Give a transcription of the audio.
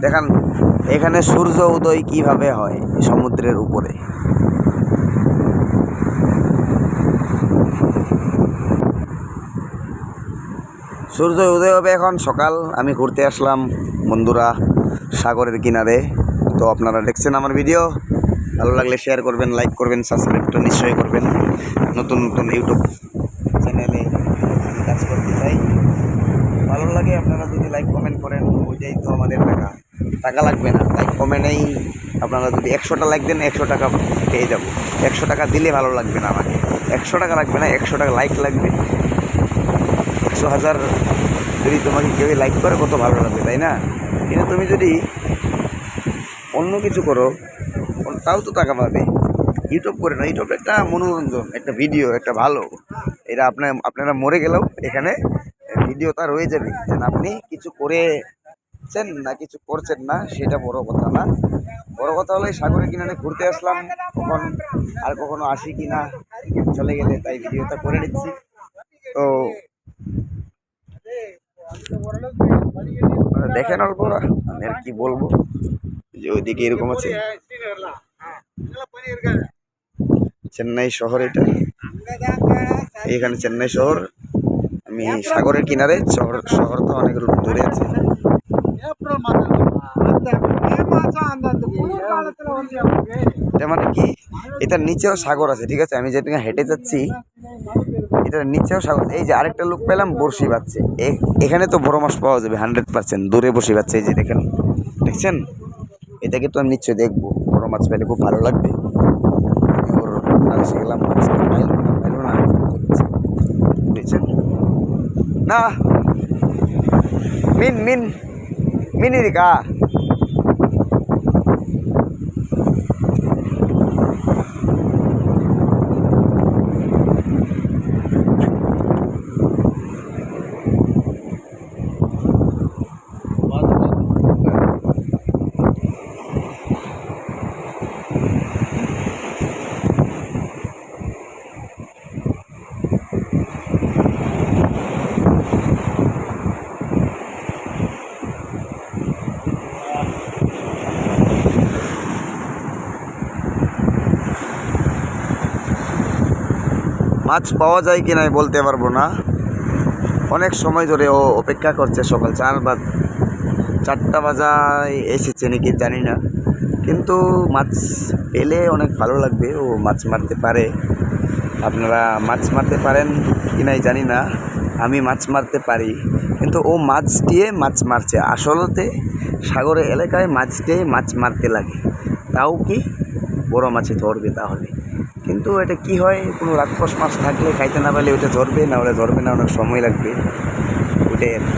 দেখান এখানে সূর্য উদয় কিভাবে হয় সমুদ্রের উপরে। সূর্য উদয় হবে এখন সকাল। আমি ঘুরতে আসলাম বন্ধুরা সাগরের কিনারে। তো আপনারা দেখছেন আমার ভিডিও, ভালো লাগলে শেয়ার করবেন, লাইক করবেন, সাবস্ক্রাইবটা নিশ্চয়ই করবেন। নতুন নতুন ইউটিউব চ্যানেলে কাজ করতে চাই, ভালো লাগে আপনারা যদি লাইক কমেন্ট করেন, ওইটাই তো আমাদের টাকা লাগবে না। লাইক কমেন্টেই আপনারা যদি 100টা লাইক দেন 100 টাকা পেয়ে যাবো। 100 টাকা দিলে ভালো লাগবে না আমাকে, 100 টাকা লাগবে না, 100 টাকা লাইক লাগবে। 100,000 যদি তোমাকে কেউ লাইক করে কত ভালো লাগবে, তাই না? কিন্তু তুমি যদি অন্য কিছু করো তাও তো টাকা পাবে। ইউটিউব করে না, ইউটিউব একটা মনোরঞ্জন, একটা ভিডিও, একটা ভালো। এটা আপনারা মরে গেলেও এখানে ভিডিওটা রয়ে যাবে, যেন আপনি কিছু করেছেন না কিছু করছেন না, সেটা বড় কথা না। বড় কথা হলো সাগরের কিনারে ঘুরতে আসলাম, কখন আর কখনো আসি কি না চলে গেলে, তাই ভিডিওটা করে নিচ্ছি। তো দেখেন অল্প, আমি আর কি বলবো, যে ওইদিকে এরকম আছে চেন্নাই শহর। এটা এখানে চেন্নাই শহর, আমি সাগরের কিনারে। শহর তো অনেক দূরে আছে। এটা মানে কি, এটার নিচেও সাগর আছে, ঠিক আছে? আমি যেটা হেঁটে যাচ্ছি এটার নিচেও সাগর। এই যে আরেকটা লোক পেলাম বড়শি বাচ্ছে। এখানে তো বড় মাছ পাওয়া যাবে 100%। দূরে বড়শি বাচ্ছে, এই যে দেখেন, দেখছেন? এটাকে তো আমি নিশ্চয়ই দেখবো, বড় মাছ পেলে খুব ভালো লাগবে। ওর এসে গেলাম, মাছ পাইলো না বুঝছেন না? মিনিরিকা মাছ পাওয়া যায় কিনা আমি বলতে পারবো না। অনেক সময় ধরে ও অপেক্ষা করছে, সকাল 4টা বাজায় এসেছে নাকি জানি না, কিন্তু মাছ পেলে অনেক ভালো লাগবে। ও মাছ মারতে পারে, আপনারা মাছ মারতে পারেন কি নাই জানি না, আমি মাছ মারতে পারি। কিন্তু ও মাছ দিয়ে মাছ মারছে। আসলতে সাগরের এলাকায় মাছ দিয়ে মাছ মারতে লাগে, তাও কি বড় মাছে ধরবে তাহলে। কিন্তু এটা কি হয়, কোনো রাক্ষস মাছ থাকলে খাইতে না পারলে ওইটা ধরবে, না হলে ধরবে না, অনেক সময় লাগবে ওইটাই আর কি।